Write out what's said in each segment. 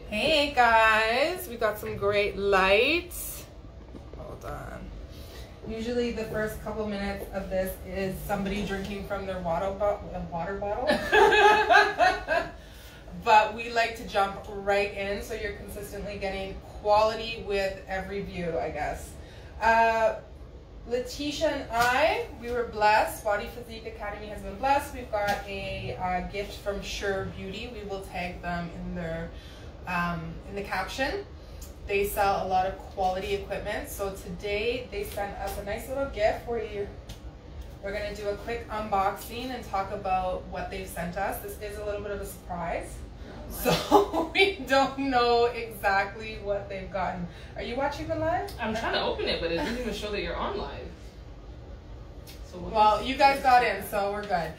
Hey guys, we got some great lights. Hold on. Usually the first couple minutes of this is somebody drinking from their water bottle. But we like to jump right in so you're consistently getting quality with every view, I guess. Letitia and I, we were blessed. Body Physique Academy has been blessed. We've got a gift from Sure Beauty. We will tag them in their in the caption. They sell a lot of quality equipment. So today they sent us a nice little gift where we're going to do a quick unboxing and talk about what they've sent us. This is a little bit of a surprise. So we don't know exactly what they've gotten. Are you watching the live? I'm trying to open it, but it doesn't even show that you're on live. So well, you guys got in, so we're good.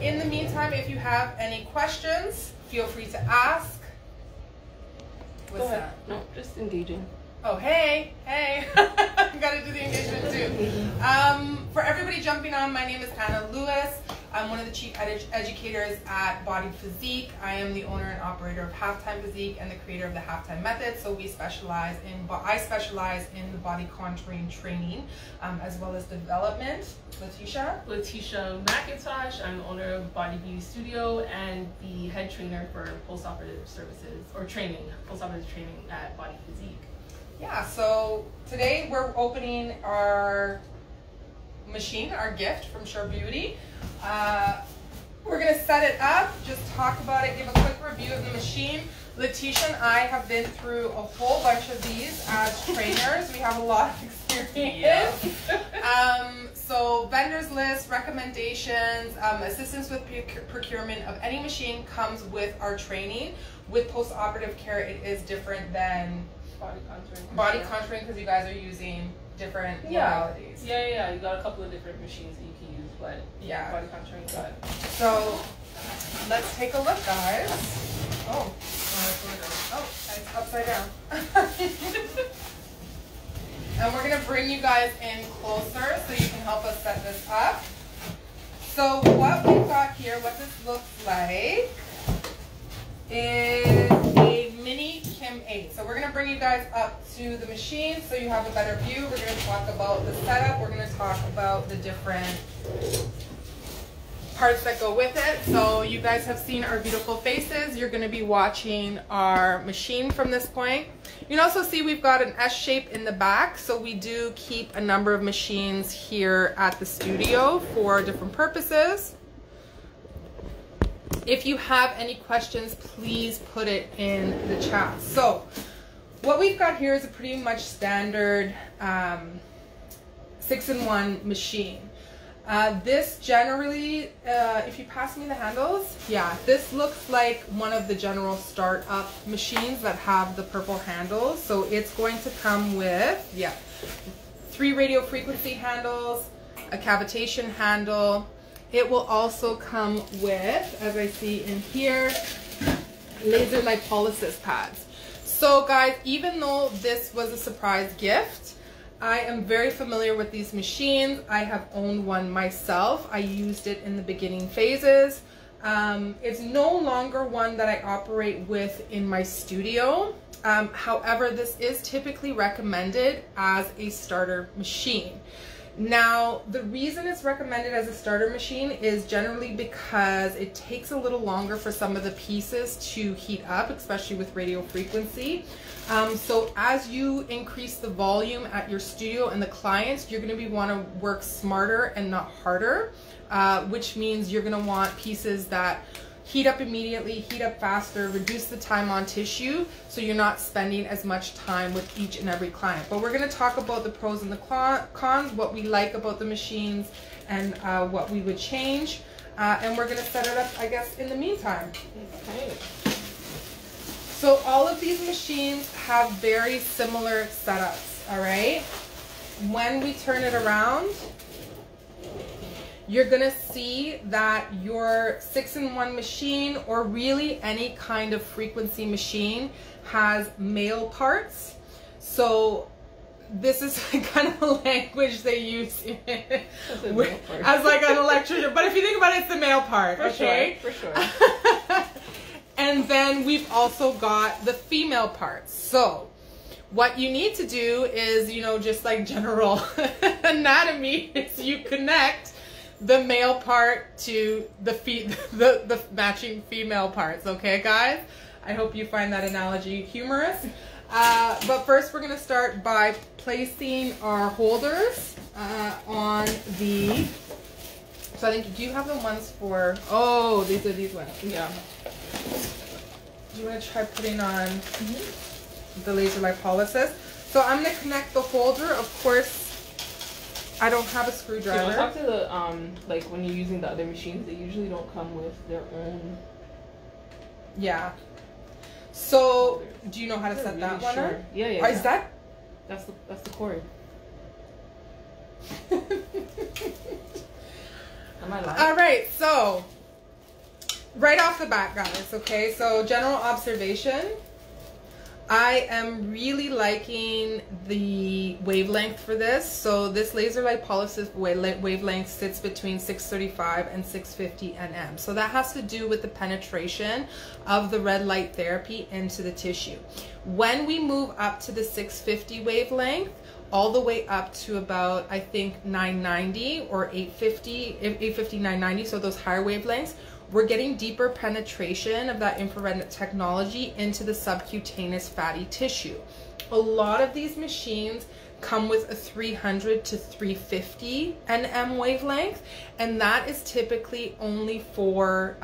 In the meantime, if you have any questions, feel free to ask. What's that? No, just engaging. Oh, hey. Gotta do the engagement too. For everybody jumping on, my name is Hannah Lewis. I'm one of the chief educators at Body Physique. I am the owner and operator of Halftime Physique and the creator of the Halftime Method. So I specialize in the body contouring training, as well as development. Letitia McIntosh. I'm the owner of Body Beauty Studio and the head trainer for post-operative services or training, post-operative training at Body Physique. Yeah, so today we're opening our machine, our gift from Sure Beauty. We're going to set it up, just talk about it, give a quick review of the machine. Letitia and I have been through a whole bunch of these as trainers. We have a lot of experience. So vendors list, recommendations, assistance with procurement of any machine comes with our training. With post-operative care, it is different than body contouring because you guys are using different modalities. Yeah. You got a couple of different machines that you can use, but yeah, body contouring got it. So let's take a look, guys. Oh, it's upside down. And we're gonna bring you guys in closer so you can help us set this up. So what we've got here, what this looks like, is a mini Kim 8. So we're going to bring you guys up to the machine so you have a better view. We're going to talk about the setup. We're going to talk about the different parts that go with it. So you guys have seen our beautiful faces. You're going to be watching our machine from this point. You can also see we've got an S shape in the back. So we do keep a number of machines here at the studio for different purposes. If you have any questions, please put it in the chat. So what we've got here is a pretty much standard 6-in-1 machine. This generally, if you pass me the handles, this looks like one of the general startup machines that have the purple handles. So it's going to come with, 3 radio frequency handles, a cavitation handle. It will also come with, as I see in here, laser lipolysis pads. So guys, even though this was a surprise gift, I am very familiar with these machines. I have owned one myself. I used it in the beginning phases. It's no longer one that I operate with in my studio. However, this is typically recommended as a starter machine. Now, the reason it's recommended as a starter machine is generally because it takes a little longer for some of the pieces to heat up, especially with radio frequency. So as you increase the volume at your studio and the clients, you're going to want to work smarter and not harder, which means you're going to want pieces that heat up immediately, heat up faster, reduce the time on tissue, so you're not spending as much time with each and every client. But we're going to talk about the pros and the cons, what we like about the machines, and what we would change. And we're going to set it up, I guess, in the meantime. Okay. So all of these machines have very similar setups, all right? When we turn it around, you're gonna see that your 6-in-1 machine, or really any kind of frequency machine, has male parts. So this is kind of a language they use as like an electrician. But if you think about it, it's the male part, for okay? Sure, for sure. And then we've also got the female parts. So what you need to do is, you know, just like general anatomy, is you connect the male part to the matching female parts. Okay, guys? I hope you find that analogy humorous. But first we're going to start by placing our holders on the... So I think, do you have the ones for... Oh, these are these ones. Yeah. Do you want to try putting on the laser lipolysis? So I'm going to connect the holder. Of course, I don't have a screwdriver. Yeah, talk to the, like when you're using the other machines, they usually don't come with their own... Yeah. So, do you know how to set that one up? Yeah, yeah. Is that? That's the cord. Am I lying? All right, so right off the bat, guys, okay, so general observation. I am really liking the wavelength for this. So this laser lipolysis wavelength sits between 635 and 650 nm. So that has to do with the penetration of the red light therapy into the tissue. When we move up to the 650 wavelength, all the way up to about, I think, 990 or 850, 990, so those higher wavelengths, we're getting deeper penetration of that infrared technology into the subcutaneous fatty tissue. A lot of these machines come with a 300 to 350 nm wavelength, and that is typically only for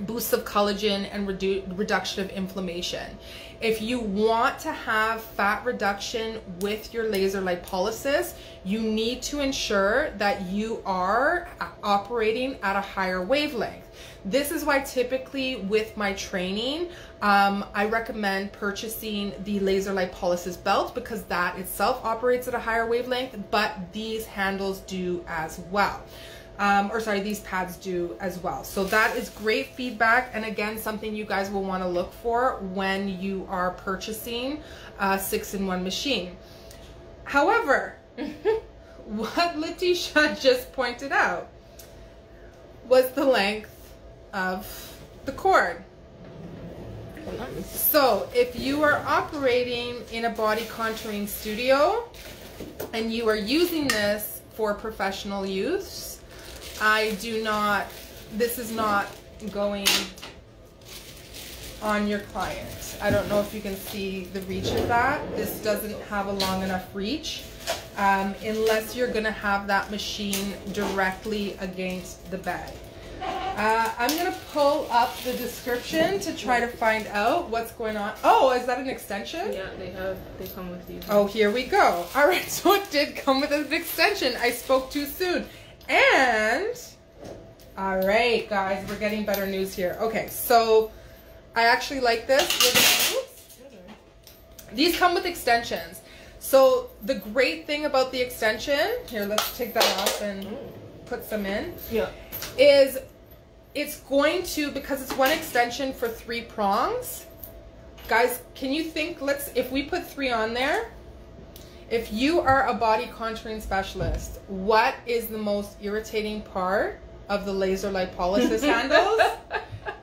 boosts of collagen and reduction of inflammation. If you want to have fat reduction with your laser lipolysis, you need to ensure that you are operating at a higher wavelength. This is why typically with my training, I recommend purchasing the laser lipolysis belt, because that itself operates at a higher wavelength, but these handles do as well. These pads do as well. So that is great feedback, and again, something you guys will want to look for when you are purchasing a 6-in-1 machine. However, what Letitia just pointed out was the length of the cord. So if you are operating in a body contouring studio and you are using this for professional use, this is not going on your client. I don't know if you can see the reach of that. This doesn't have a long enough reach, unless you're gonna have that machine directly against the bed. I'm gonna pull up the description to try to find out what's going on. Oh, is that an extension? Yeah, they come with these. Oh, here we go. All right, so it did come with an extension. I spoke too soon. And, all right, guys, we're getting better news here. Okay, so I actually like this. These come with extensions. So the great thing about the extension, here, let's take that off and put some in, is it's going to, because it's one extension for 3 prongs. Guys, can you think, if we put 3 on there, if you are a body contouring specialist, what is the most irritating part of the laser lipolysis handles?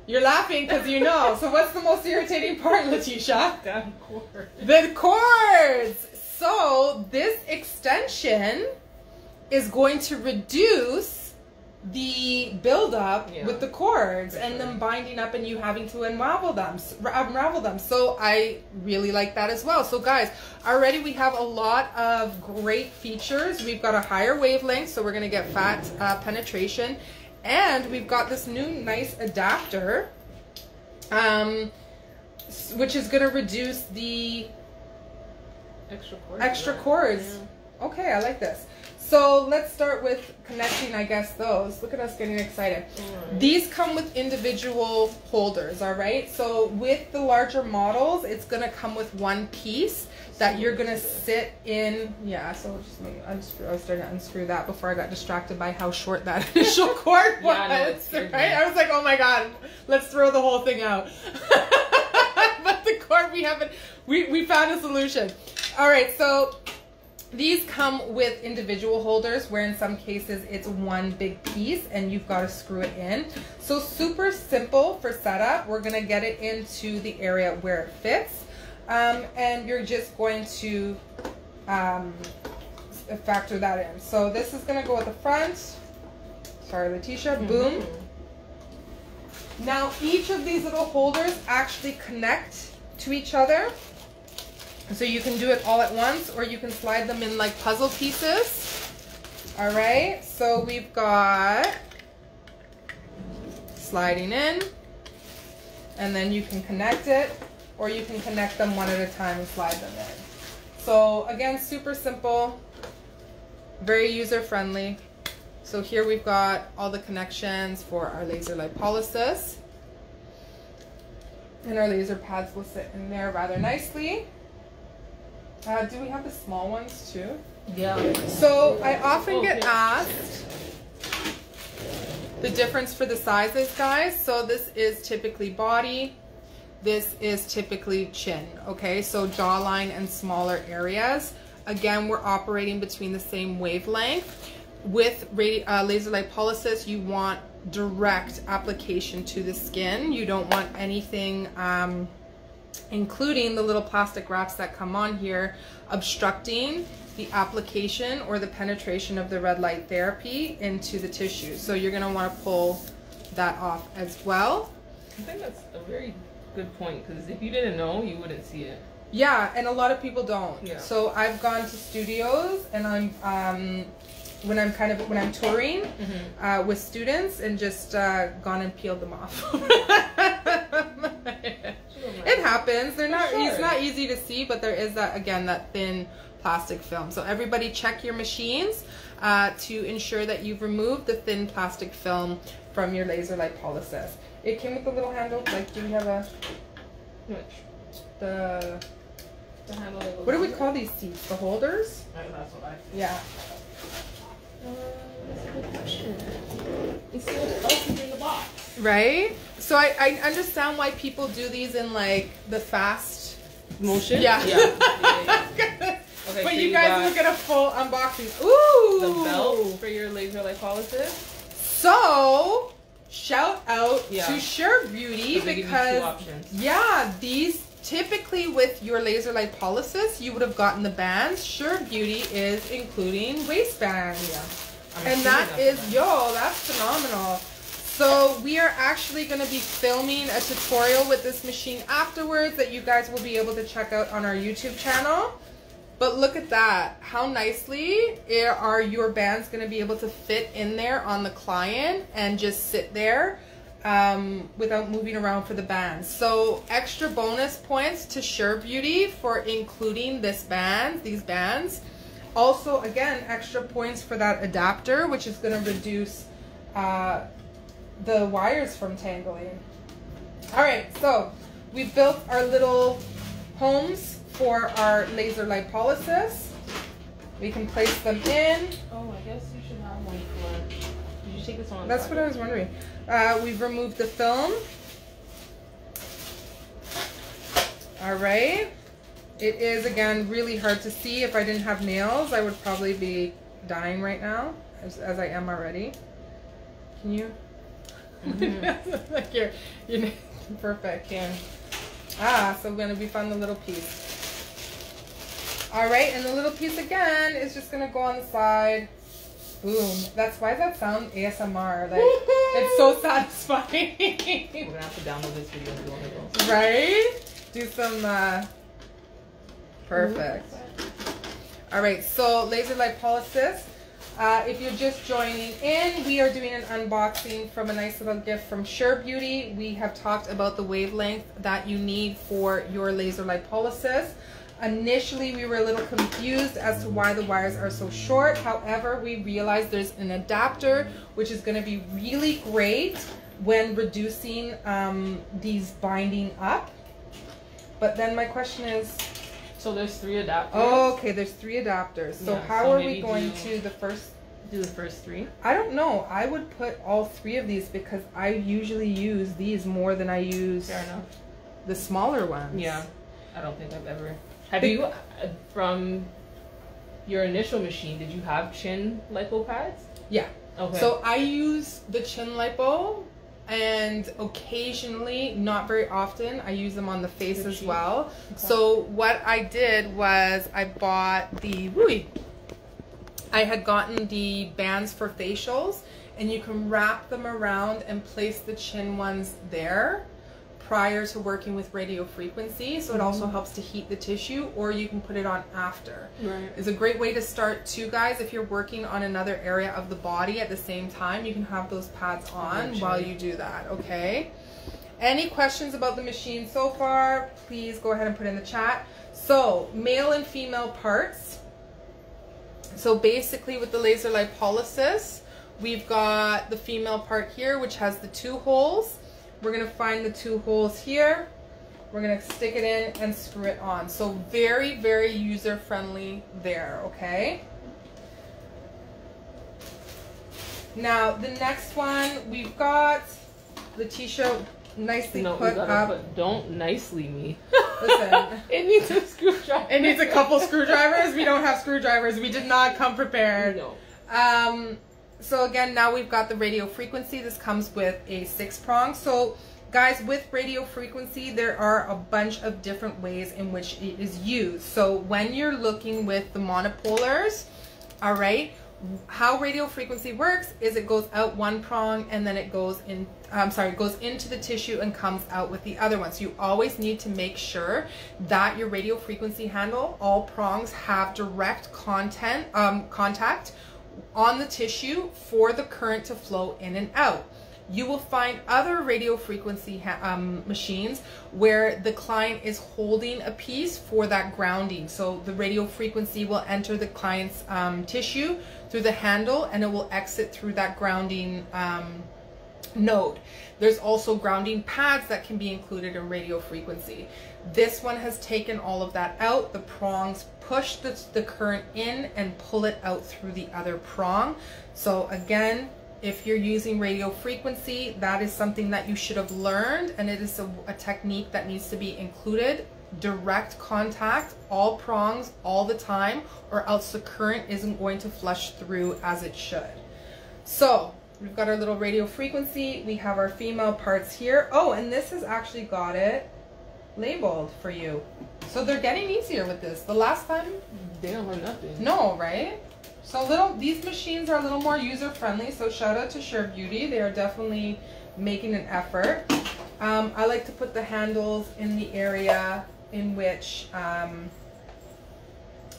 You're laughing because you know. So what's the most irritating part, Letitia? The cord. The cords. So this extension is going to reduce the buildup with the cords and them binding up and you having to unravel them. So I really like that as well. So guys, already we have a lot of great features. We've got a higher wavelength, so we're going to get fat penetration, and we've got this new nice adapter, which is going to reduce the extra cords. Yeah. Okay, I like this. So let's start with connecting, I guess, those. Look at us getting excited. Right. These come with individual holders, all right? So with the larger models, it's going to come with one piece that you're going to sit in. Yeah, so just I was starting to unscrew that before I got distracted by how short that initial cord was. Yeah, no, right? I was like, oh my God, let's throw the whole thing out. But the cord, we found a solution. All right, so These come with individual holders where in some cases it's one big piece and you've got to screw it in. So super simple for setup. We're going to get it into the area where it fits. And you're just going to factor that in. So this is going to go at the front. Sorry, Letitia. Boom. Now each of these little holders actually connect to each other. So you can do it all at once, or you can slide them in like puzzle pieces. All right, so we've got sliding in, and then you can connect it, or you can connect them one at a time and slide them in. So again, super simple, very user-friendly. So here we've got all the connections for our laser lipolysis. And our laser pads will sit in there rather nicely. Do we have the small ones too? Yeah. So I often get asked the difference for the sizes, guys. So this is typically body. This is typically chin. Okay, so jawline and smaller areas. Again, we're operating between the same wavelength. With laser lipolysis, you want direct application to the skin. You don't want anything including the little plastic wraps that come on here, obstructing the application or the penetration of the red light therapy into the tissue. So you're going to want to pull that off as well. I think that's a very good point, because if you didn't know, you wouldn't see it. Yeah, and a lot of people don't. Yeah. So I've gone to studios, and when I'm touring with students, and just gone and peeled them off. It happens. They're not. Sure. It's not easy to see, but there is that, again, that thin plastic film. So everybody check your machines to ensure that you've removed the thin plastic film from your laser lipolysis. It came with a little handle. Like, do we have a the handle? What do we call these seats? The holders? That's what I. Yeah. That's a good question. Let's see what else is in the box. Right? So I understand why people do these in like the fast motion. Yeah. Okay, but so you guys will get a full unboxing. Ooh! The belt for your laser lipolysis. So shout out to Sure Beauty, because yeah, these typically with your laser lipolysis you would have gotten the bands. Sure Beauty is including waistbands. Yeah. And that is, that's phenomenal. So we are actually going to be filming a tutorial with this machine afterwards that you guys will be able to check out on our YouTube channel. But look at that. How nicely are your bands going to be able to fit in there on the client and just sit there without moving around for the bands. So extra bonus points to Sure Beauty for including these bands. Also, again, extra points for that adapter, which is going to reduce the wires from tangling. All right, so we've built our little homes for our laser lipolysis. We can place them in. Oh, I guess you should have one for. Did you take this one? That's what I was wondering. We've removed the film. All right. It is, again, really hard to see. If I didn't have nails, I would probably be dying right now, as I am already. Can you? Mm-hmm. Like you're perfect. Yeah. So we're going to be fun, the little piece. All right, and the little piece again is just going to go on the side. Boom. Why does that sound ASMR? Like, it's so satisfying. We're going to have to download this video and do one of those. Right? Do some, perfect. All right, so laser lipolysis. If you're just joining in, we are doing an unboxing from a nice little gift from Sure Beauty. We have talked about the wavelength that you need for your laser lipolysis. Initially, we were a little confused as to why the wires are so short. However, we realized there's an adapter, which is going to be really great when reducing these binding up. But then my question is... So there's 3 adapters? Oh, okay, there's 3 adapters. So yeah, how are we going to do the first 3? I don't know. I would put all 3 of these because I usually use these more than I use the smaller ones. Yeah. I don't think I've ever... Have you, from your initial machine, did you have chin lipo pads? Yeah. Okay. So I use the chin lipo, and occasionally, not very often, I use them on the face as well. Okay. So what I did was I bought I had gotten the bands for facials, and you can wrap them around and place the chin ones there prior to working with radio frequency, so it also helps to heat the tissue, or you can put it on after. Right. It's a great way to start too, guys. If you're working on another area of the body at the same time, you can have those pads on while you do that, okay? Any questions about the machine so far, please go ahead and put in the chat. So, male and female parts. So basically with the laser lipolysis, we've got the female part here, which has the 2 holes. We're going to find the 2 holes here. We're going to stick it in and screw it on. So very, very user-friendly there, okay? Now, the next one, we've got Letitia nicely put up. Don't nicely me. Listen. It needs a screwdriver. It needs a couple screwdrivers. We don't have screwdrivers. We did not come prepared. No. So again, now we've got the radio frequency. This comes with a 6-prong. So guys, with radio frequency, there are a bunch of different ways in which it is used. So when you're looking with the monopolars, all right, how radio frequency works is it goes out 1 prong and then it goes in, it goes into the tissue and comes out with the other one. So you always need to make sure that your radio frequency handle, all prongs have direct contact on the tissue for the current to flow in and out. You will find other radio frequency machines where the client is holding a piece for that grounding. So the radio frequency will enter the client's tissue through the handle, and it will exit through that grounding node. There's also grounding pads that can be included in radio frequency. This one has taken all of that out. The prongs push the current in and pull it out through the other prong. So again, if you're using radio frequency, that is something that you should have learned, and it is a technique that needs to be included. Direct contact, all prongs, all the time, or else the current isn't going to flush through as it should. So we've got our little radio frequency. We have our female parts here. Oh, and this has actually got it labeled for you. So they're getting easier with this. The last time, they don't have nothing. No, right? So these machines are a little more user friendly. So shout out to Sure Beauty. They are definitely making an effort. I like to put the handles in the area in which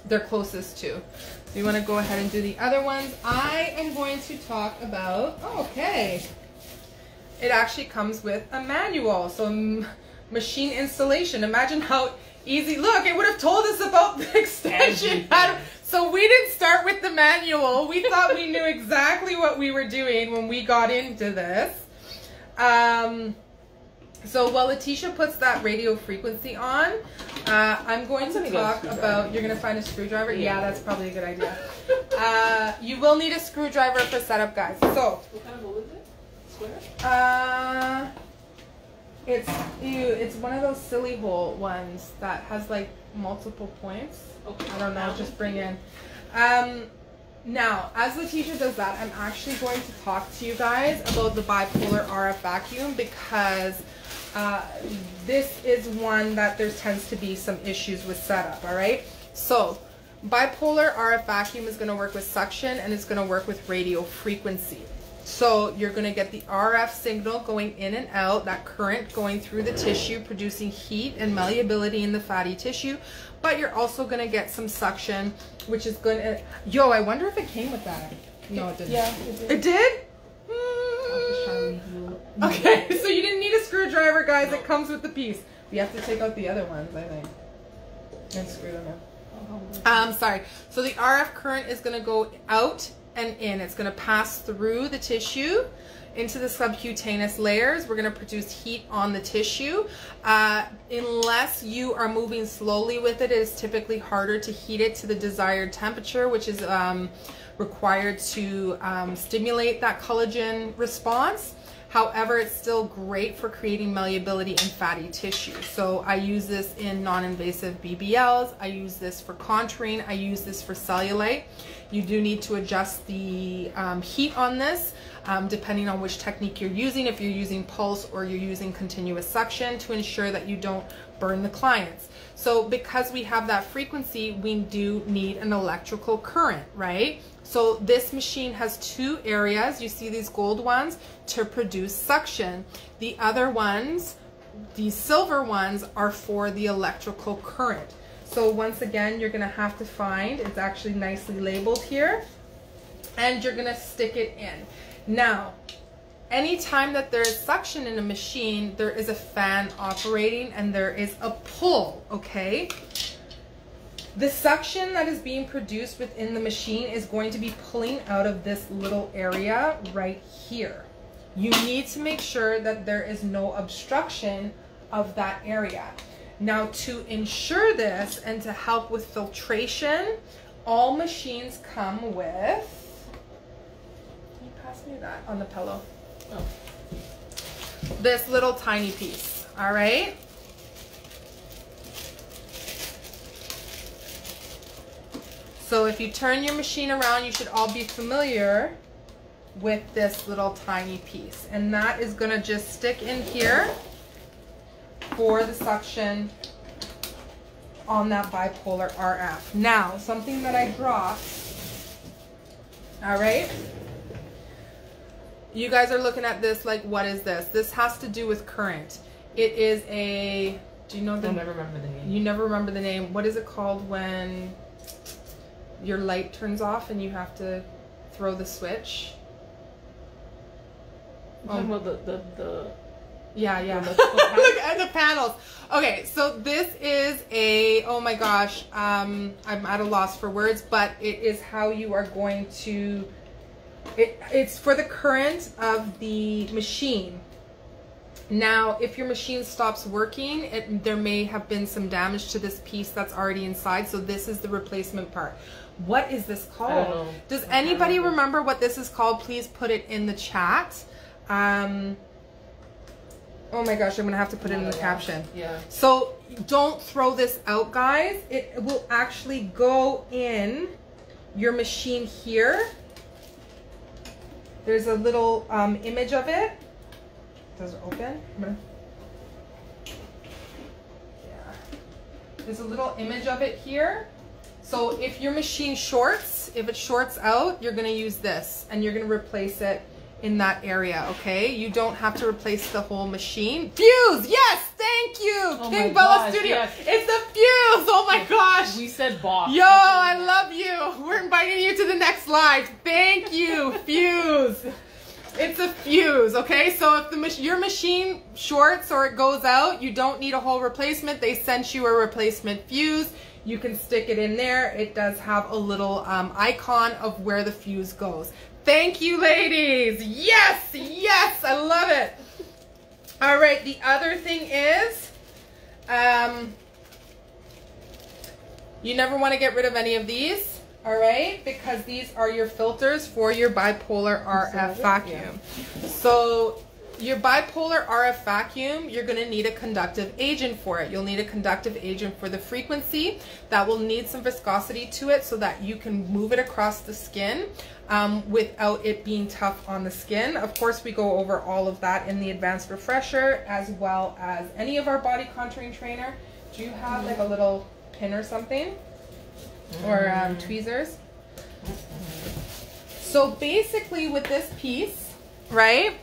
they're closest to. So you want to go ahead and do the other ones. I am going to talk about, okay, it actually comes with a manual. So machine installation. Imagine how easy. Look, it would have told us about the extension. So we didn't start with the manual. We thought we knew exactly what we were doing when we got into this. So while Letitia puts that radio frequency on, I'm going to talk about, you're going to find a screwdriver? Yeah, that's probably a good idea. You will need a screwdriver for setup, guys. So, what kind of hole is it? Square? It's one of those silly hole ones that has like multiple points. Okay. I don't know, just bring in. Now, as Letitia does that, I'm actually going to talk to you guys about the bipolar RF vacuum, because this is one that there tends to be some issues with setup, all right? So, bipolar RF vacuum is going to work with suction, and it's going to work with radio frequency. So you're going to get the RF signal going in and out, that current going through the tissue, producing heat and malleability in the fatty tissue. But you're also going to get some suction, which is going to... Yo, I wonder if it came with that. No, it didn't. Yeah, it did. It did? Okay, so you didn't need a screwdriver, guys. It comes with the piece. We have to take out the other ones, I think, and screw them in. Sorry. So the RF current is going to go out and in. It's going to pass through the tissue into the subcutaneous layers. We're going to produce heat on the tissue. Unless you are moving slowly with it, it is typically harder to heat it to the desired temperature, which is required to stimulate that collagen response. However, it's still great for creating malleability in fatty tissue. So I use this in non-invasive BBLs. I use this for contouring. I use this for cellulite. You do need to adjust the heat on this depending on which technique you're using, if you're using pulse or you're using continuous suction, to ensure that you don't burn the clients. So because we have that frequency, we do need an electrical current, right? So this machine has two areas, you see these gold ones, to produce suction. The other ones, these silver ones, are for the electrical current. So once again, you're gonna have to find, it's actually nicely labeled here, and you're gonna stick it in. Now, anytime that there is suction in a machine, there is a fan operating and there is a pull, okay? The suction that is being produced within the machine is going to be pulling out of this little area right here. You need to make sure that there is no obstruction of that area. Now, to ensure this and to help with filtration, all machines come with, can you pass me that on the pillow? Oh. This little tiny piece, all right? So if you turn your machine around, you should all be familiar with this little tiny piece. And that is gonna just stick in here for the suction on that bipolar RF. Now, something that I dropped, all right? You guys are looking at this like, what is this? This has to do with current. It is a, do you know the? I never remember the name. You never remember the name. What is it called when your light turns off and you have to throw the switch? Talking about the yeah. Look at the panels. Okay, so this is a, oh my gosh, I'm at a loss for words, but it is how you are going to, it's for the current of the machine. Now, if your machine stops working, there may have been some damage to this piece that's already inside, so this is the replacement part. What is this called? I don't know. Does anybody remember what this is called? Please put it in the chat. Oh my gosh, I'm gonna have to put it in the caption. Yeah. So don't throw this out, guys. It will actually go in your machine here. There's a little image of it. Does it open? Yeah. There's a little image of it here. So if your machine shorts, if it shorts out, you're gonna use this and you're gonna replace it in that area, okay? You don't have to replace the whole machine. Fuse, yes, thank you, oh King Bella Studio. Yes. It's the fuse, oh my gosh. We said boss. Yo, I love you. We're inviting you to the next live. Thank you, fuse. It's a fuse, okay? So if your machine shorts or it goes out, you don't need a whole replacement. They sent you a replacement fuse. You can stick it in there. It does have a little icon of where the fuse goes. Thank you, ladies. Yes, yes, I love it. All right, the other thing is, you never want to get rid of any of these, all right? Because these are your filters for your bipolar RF vacuum. Yeah. So your bipolar RF vacuum, you're going to need a conductive agent for it. You'll need a conductive agent for the frequency that will need some viscosity to it so that you can move it across the skin without it being tough on the skin. Of course, we go over all of that in the advanced refresher, as well as any of our body contouring trainer. Do you have like a little pin or something? Or tweezers? So basically with this piece, right?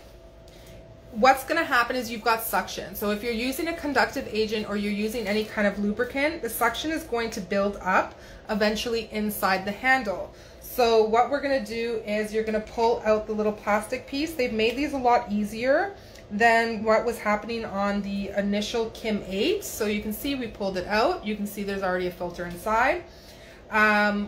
What's going to happen is you've got suction. So if you're using a conductive agent or you're using any kind of lubricant, the suction is going to build up eventually inside the handle. So what we're going to do is you're going to pull out the little plastic piece. They've made these a lot easier than what was happening on the initial Kim 8. So you can see we pulled it out. You can see there's already a filter inside.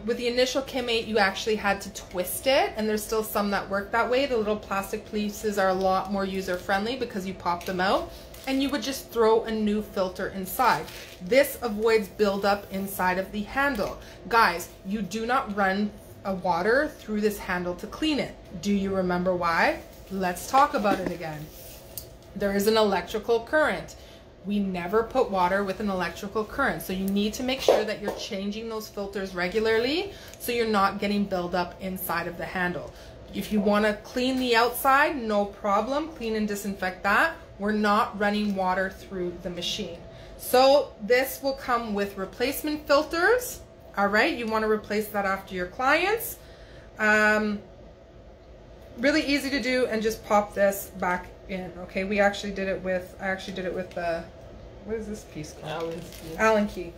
With the initial Kim 8, you actually had to twist it, and there's still some that work that way. The little plastic pieces are a lot more user-friendly because you pop them out, and you would just throw a new filter inside. This avoids buildup inside of the handle. Guys, you do not run water through this handle to clean it. Do you remember why? let's talk about it again. There is an electrical current. We never put water with an electrical current. So you need to make sure that you're changing those filters regularly so you're not getting buildup inside of the handle. If you want to clean the outside, no problem. Clean and disinfect that. We're not running water through the machine. So this will come with replacement filters. All right, you want to replace that after your clients. Really easy to do, and just pop this back in. Okay, I actually did it with the, what is this piece called? Allen key.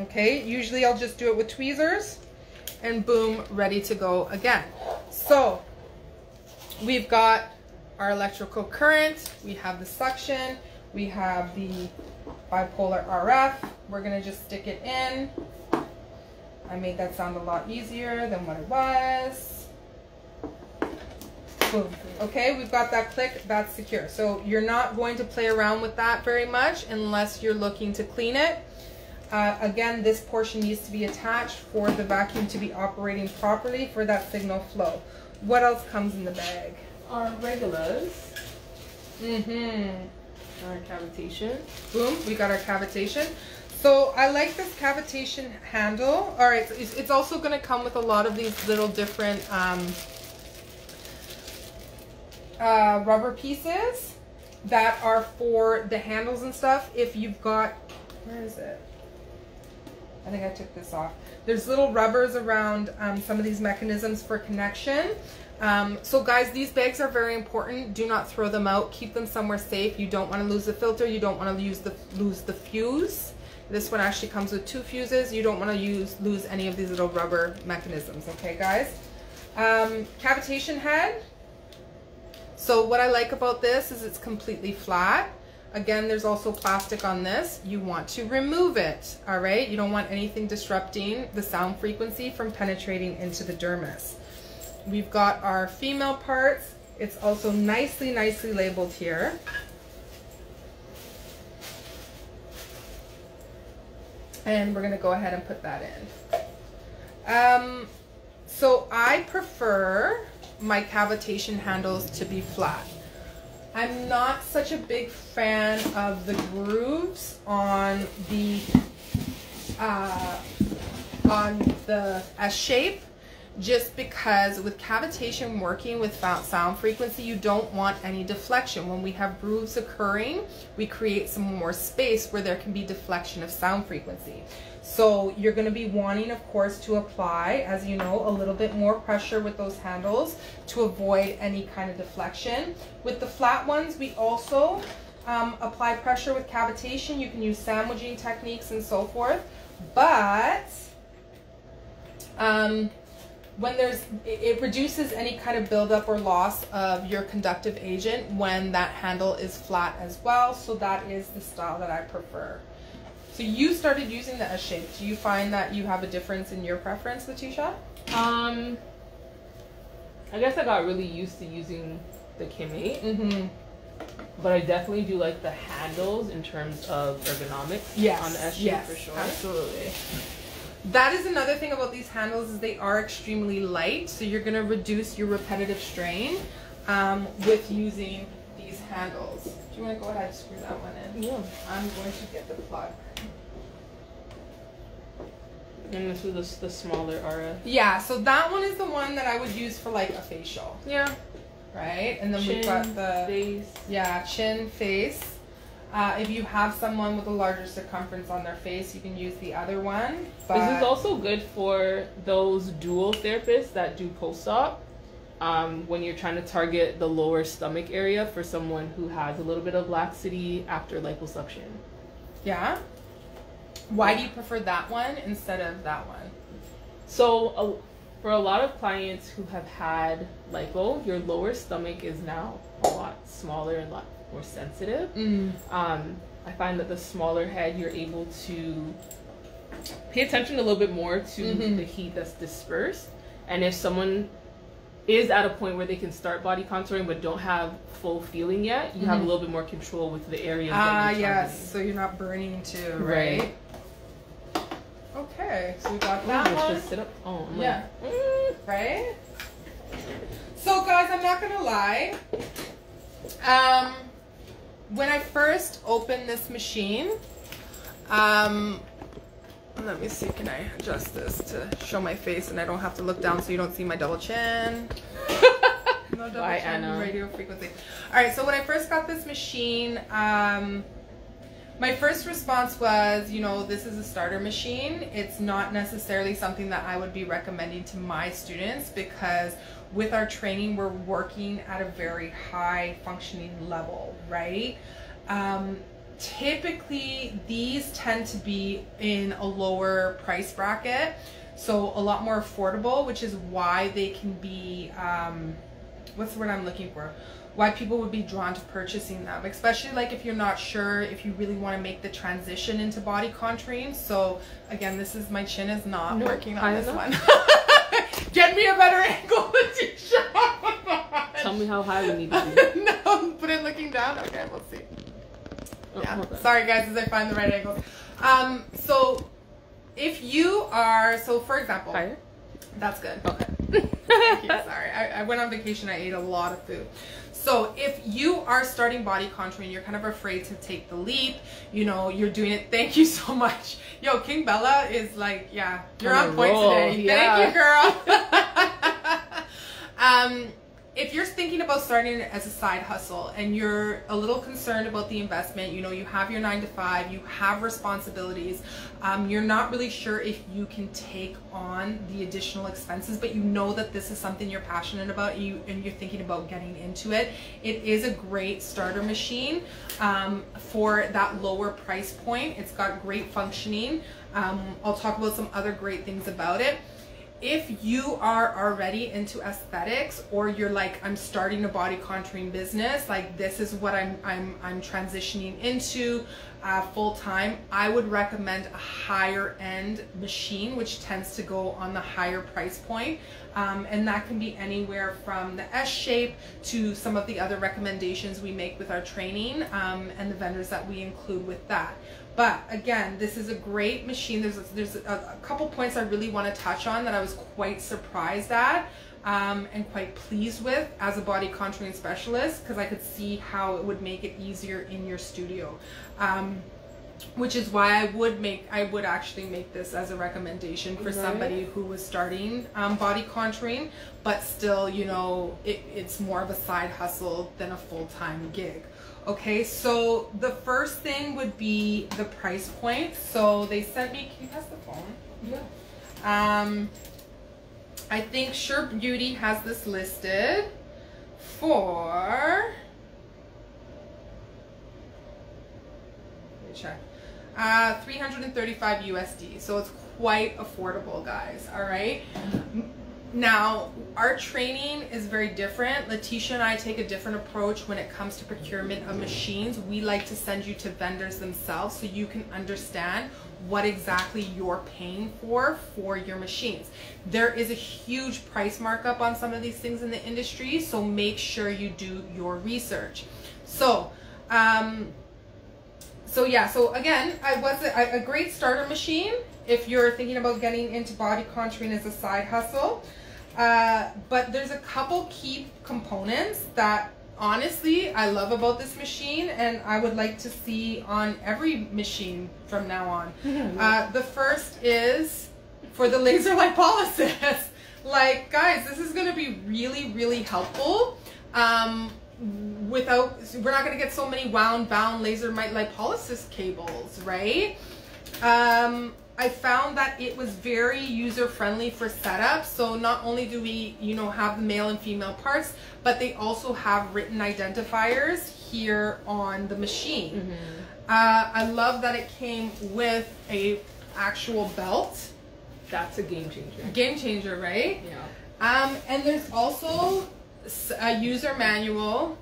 Okay, usually I'll just do it with tweezers, and boom, ready to go again. So we've got our electrical current, we have the suction, we have the bipolar RF. We're gonna just stick it in. I made that sound a lot easier than what it was. Boom. Okay, we've got that click, that's secure. So you're not going to play around with that very much unless you're looking to clean it. Again, this portion needs to be attached for the vacuum to be operating properly for that signal flow. What else comes in the bag? Our regulars. Our cavitation. Boom, we got our cavitation. So I like this cavitation handle. All right, it's also going to come with a lot of these little different rubber pieces that are for the handles and stuff. If you've got, where is it? I think I took this off. There's little rubbers around some of these mechanisms for connection. So guys, these bags are very important. Do not throw them out. Keep them somewhere safe. You don't want to lose the filter. You don't want to lose the fuse. This one actually comes with 2 fuses. You don't want to lose any of these little rubber mechanisms. Okay, guys. Cavitation head. So what I like about this is it's completely flat. Again, there's also plastic on this. You want to remove it, all right? You don't want anything disrupting the sound frequency from penetrating into the dermis. We've got our female parts. It's also nicely labeled here. And we're gonna go ahead and put that in. So I prefer my cavitation handles to be flat. I'm not such a big fan of the grooves on the S shape, just because with cavitation working with sound frequency, you don't want any deflection. When we have grooves occurring, we create some more space where there can be deflection of sound frequency. So you're going to be wanting, of course, to apply, as you know, a little bit more pressure with those handles to avoid any kind of deflection. With the flat ones, we also apply pressure with cavitation. You can use sandwiching techniques and so forth. But when it reduces any kind of buildup or loss of your conductive agent when that handle is flat as well. So that is the style that I prefer. So you started using the S shape. Do you find that you have a difference in your preference, Letitia? I guess I got really used to using the Kim 8. But I definitely do like the handles in terms of ergonomics on the S shape for sure. Absolutely. That is another thing about these handles is they are extremely light. So you're going to reduce your repetitive strain with using these handles. Do you want to go ahead and screw that one in? Yeah. I'm going to get the plug. And this is the smaller RF. Yeah, so that one is the one that I would use for like a facial. Yeah. Right? And then Chin, we've got the face. Yeah, chin, face. If you have someone with a larger circumference on their face, you can use the other one. But this is also good for those dual therapists that do post-op. When you're trying to target the lower stomach area for someone who has a little bit of laxity after liposuction. Yeah? Why do you prefer that one instead of that one? So for a lot of clients who have had lipo, your lower stomach is now a lot smaller and a lot more sensitive. I find that the smaller head, you're able to pay attention a little bit more to the heat that's dispersed. And if someone is at a point where they can start body contouring but don't have full feeling yet, you have a little bit more control with the areas that you're targeting. Yes, so you're not burning too, right? Okay, so we got that one. Let's just sit up. Oh, yeah. Right? So guys, I'm not gonna lie. When I first opened this machine, let me see, can I adjust this to show my face and I don't have to look down so you don't see my double chin? No double Bye, chin, Anna. radio frequency. Alright, so when I first got this machine, my first response was, you know, this is a starter machine. It's not necessarily something that I would be recommending to my students because with our training, we're working at a very high functioning level, right? Typically, these tend to be in a lower price bracket, so a lot more affordable, which is why they can be, what's the word I'm looking for? Why people would be drawn to purchasing them, especially like if you're not sure if you really want to make the transition into body contouring. So again, this is, my chin is not working on this one. Get me a better angle, Letitia. Tell me how high we need to be. No, put it looking down. Okay, we'll see. Oh, Yeah, sorry guys, as I find the right angles. So if you are, so for example, higher? That's good. Okay. Thank you. Sorry, I went on vacation. I ate a lot of food. So if you are starting body contouring, you're kind of afraid to take the leap, you know, you're doing it. Thank you so much. Yo, King Bella is like, yeah, you're on point today. Yeah. Thank you, girl. If you're thinking about starting it as a side hustle and you're a little concerned about the investment, you know, you have your 9 to 5, you have responsibilities, you're not really sure if you can take on the additional expenses, but you know that this is something you're passionate about, and you're thinking about getting into it, it is a great starter machine for that lower price point. It's got great functioning. I'll talk about some other great things about it. If you are already into aesthetics, or you're like, I'm starting a body contouring business, like this is what I'm transitioning into full time, I would recommend a higher end machine, which tends to go on the higher price point, and that can be anywhere from the S shape to some of the other recommendations we make with our training, and the vendors that we include with that. But again, this is a great machine. There's a couple points I really want to touch on that I was quite surprised at and quite pleased with as a body contouring specialist, because I could see how it would make it easier in your studio. Which is why I would actually make this as a recommendation for somebody who was starting body contouring, but still, you know, it's more of a side hustle than a full-time gig. Okay, so the first thing would be the price point. So they sent me, can you pass the phone? Yeah. I think Sure Beauty has this listed for, let me check, 335 USD. So it's quite affordable, guys. All right. Now, our training is very different. Letitia and I take a different approach when it comes to procurement of machines. We like to send you to vendors themselves so you can understand what exactly you're paying for your machines. There is a huge price markup on some of these things in the industry, so make sure you do your research. So, so again, I was a great starter machine if you're thinking about getting into body contouring as a side hustle. But there's a couple key components that honestly I love about this machine, and I would like to see on every machine from now on. The first is for the laser lipolysis. Like, guys, this is going to be really, really helpful. We're not going to get so many wound-bound laser lipolysis cables, right? I found that it was very user-friendly for setup. So not only do we, you know, have the male and female parts, but they also have written identifiers here on the machine. I love that it came with a actual belt. That's a game changer. Game changer, right? Yeah. And there's also a user manual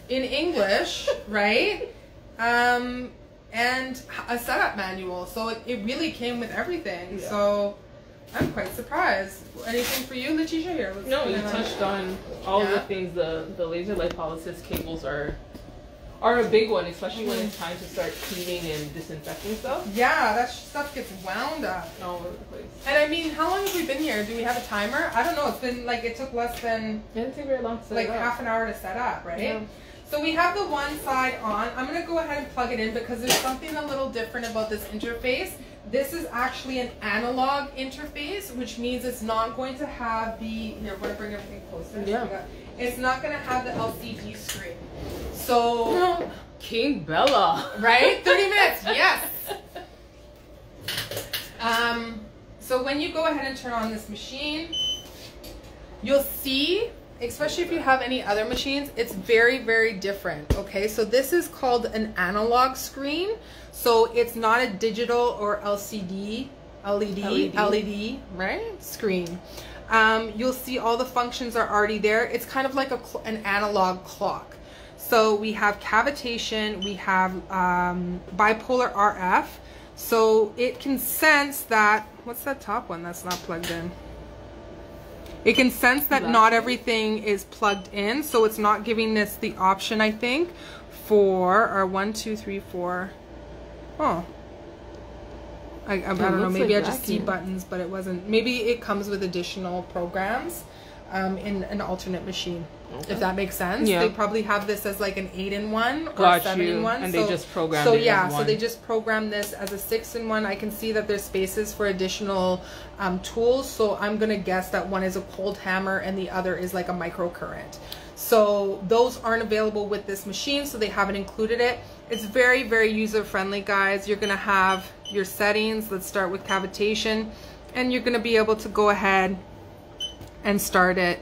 in English, right? And a setup manual. So it really came with everything. Yeah. So I'm quite surprised. Anything for you, Letitia? Here. No, you touched on all of the things. The laser lipolysis cables are are a big one, especially when it's time to start cleaning and disinfecting stuff. Yeah, that stuff gets wound up all over the place. And I mean, how long have we been here? Do we have a timer? I don't know. It's been like, it took less than It didn't take very long to set like it up. half an hour to set up, right? Yeah. So we have the one side on. I'm going to go ahead and plug it in because there's something a little different about this interface. This is actually an analog interface, which means it's not going to have the, here, we're going to bring everything closer. Yeah. It's not going to have the LCD screen. So, King Bella. right? 30 minutes, yes. So when you go ahead and turn on this machine, you'll see, especially if you have any other machines, it's very, very different, okay? So this is called an analog screen. So it's not a digital or LED, right? Screen. You'll see all the functions are already there. It's kind of like an analog clock. So we have cavitation, we have bipolar RF. So it can sense that, what's that top one that's not plugged in? It can sense that not everything is plugged in, so it's not giving this the option, I think, for our 1, 2, 3, 4. Oh. I don't know, maybe like I just see buttons, but it wasn't. Maybe it comes with additional programs in an alternate machine, if that makes sense. Yeah. They probably have this as like an 8-in-1 or Got 7-in-1. And they just program so it yeah, as so one. they just program this as a 6-in-1. I can see that there's spaces for additional tools. So I'm gonna guess that one is a cold hammer and the other is like a microcurrent. So those aren't available with this machine, so they haven't included it. It's very, very user-friendly, guys. You're gonna have your settings. Let's start with cavitation, and you're gonna be able to go ahead and start it.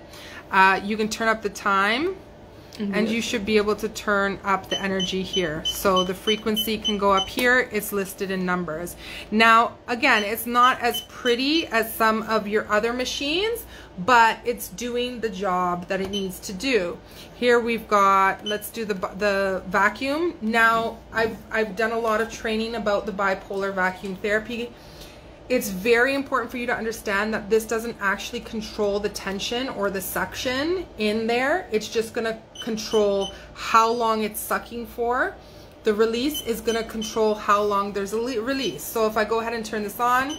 You can turn up the time, and you should be able to turn up the energy here. So the frequency can go up here. It's listed in numbers. Now, again, it's not as pretty as some of your other machines, but it's doing the job that it needs to do. Here we've got, let's do the vacuum. Now, I've done a lot of training about the bipolar vacuum therapy. It's very important for you to understand that this doesn't actually control the tension or the suction in there. It's just gonna control how long it's sucking for. The release is gonna control how long there's a release. So if I go ahead and turn this on,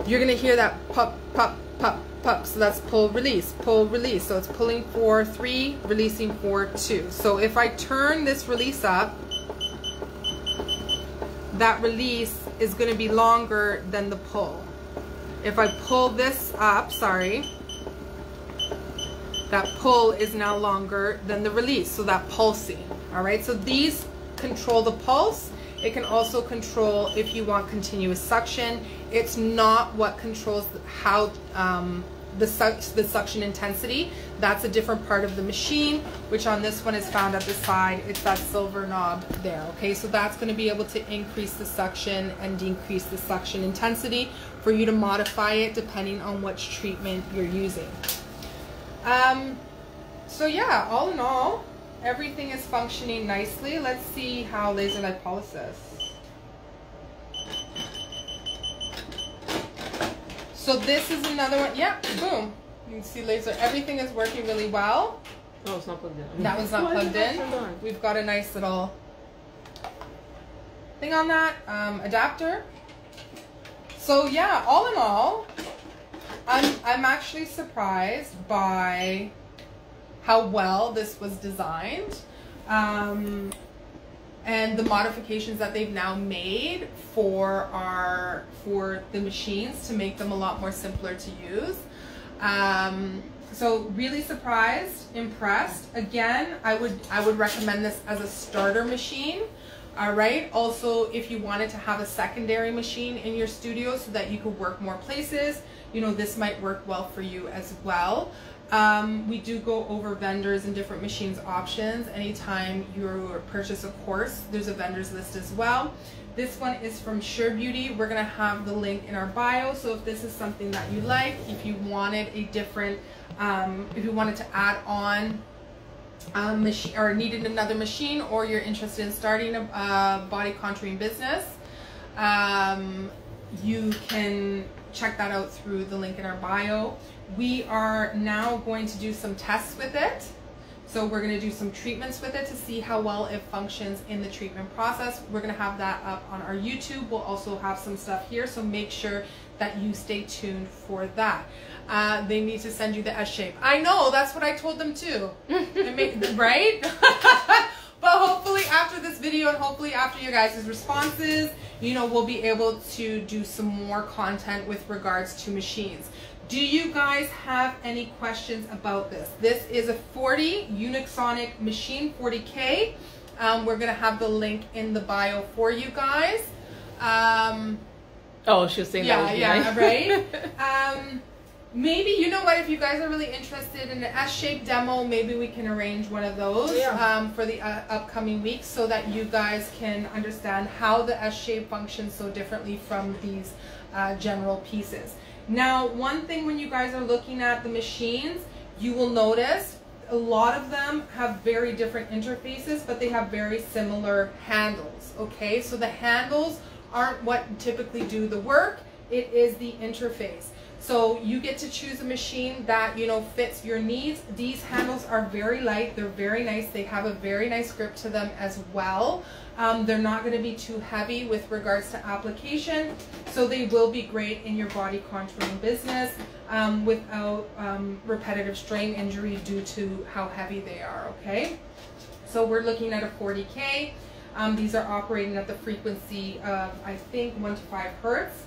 you're gonna hear that pop, pop, pop, pop. So that's pull, release, pull, release. So it's pulling for 3, releasing for 2. So if I turn this release up, that release is going to be longer than the pull. If I pull this up, sorry, that pull is now longer than the release, so that pulsing. All right, so these control the pulse. It can also control if you want continuous suction. It's not what controls how the suction intensity. That's a different part of the machine, which on this one is found at the side. It's that silver knob there, okay? So that's gonna be able to increase the suction and decrease the suction intensity for you to modify it depending on which treatment you're using. So yeah, all in all, everything is functioning nicely. Let's see how laser lipolysis. So this is another one. Yeah, boom. You can see laser. Everything is working really well. Oh, it's not plugged in. That one's not plugged in. We've got a nice little thing on that adapter. So yeah, all in all, I'm actually surprised by how well this was designed. And the modifications that they've now made for the machines to make them a lot more simpler to use. So really surprised, impressed. Again, I would recommend this as a starter machine. All right. Also, if you wanted to have a secondary machine in your studio so that you could work more places, you know, this might work well for you as well. We do go over vendors and different machines options. Anytime you purchase a course, there's a vendors list as well. This one is from Sure Beauty. We're gonna have the link in our bio. So if this is something that you like, if you wanted a different, if you wanted to add on machine or needed another machine, or you're interested in starting a body contouring business, you can check that out through the link in our bio. We are now going to do some tests with it. So we're going to do some treatments with it to see how well it functions in the treatment process. We're going to have that up on our YouTube. We'll also have some stuff here, so make sure that you stay tuned for that. They need to send you the S shape. I know, that's what I told them too. Right? But hopefully after this video and hopefully after your guys' responses, you know, we'll be able to do some more content with regards to machines. Do you guys have any questions about this? This is a 40 Unisonic machine, 40K. We're going to have the link in the bio for you guys. Oh, she was saying that was yeah, right? Maybe, you know what, if you guys are really interested in an S-shaped demo, maybe we can arrange one of those for the upcoming weeks so that you guys can understand how the S-shape functions so differently from these general pieces. Now, one thing when you guys are looking at the machines, you will notice a lot of them have very different interfaces, but they have very similar handles, okay? So the handles aren't what typically do the work, it is the interface. So you get to choose a machine that, you know, fits your needs. These handles are very light, they're very nice, they have a very nice grip to them as well. They're not going to be too heavy with regards to application, so they will be great in your body contouring business without repetitive strain injury due to how heavy they are, okay? So we're looking at a 40K. These are operating at the frequency of, I think, 1 to 5 hertz.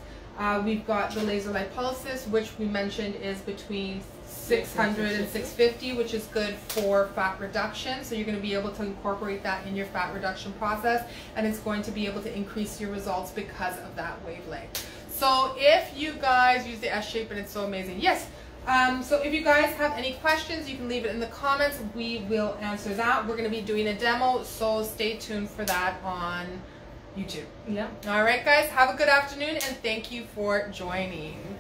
We've got the laser lipolysis, which we mentioned is between 600 and 650, which is good for fat reduction. So you're going to be able to incorporate that in your fat reduction process, and it's going to be able to increase your results because of that wavelength. So if you guys use the S shape and it's so amazing, yes. So if you guys have any questions, you can leave it in the comments. We will answer that. We're going to be doing a demo, so stay tuned for that on YouTube. Yeah. All right, guys, have a good afternoon, and thank you for joining.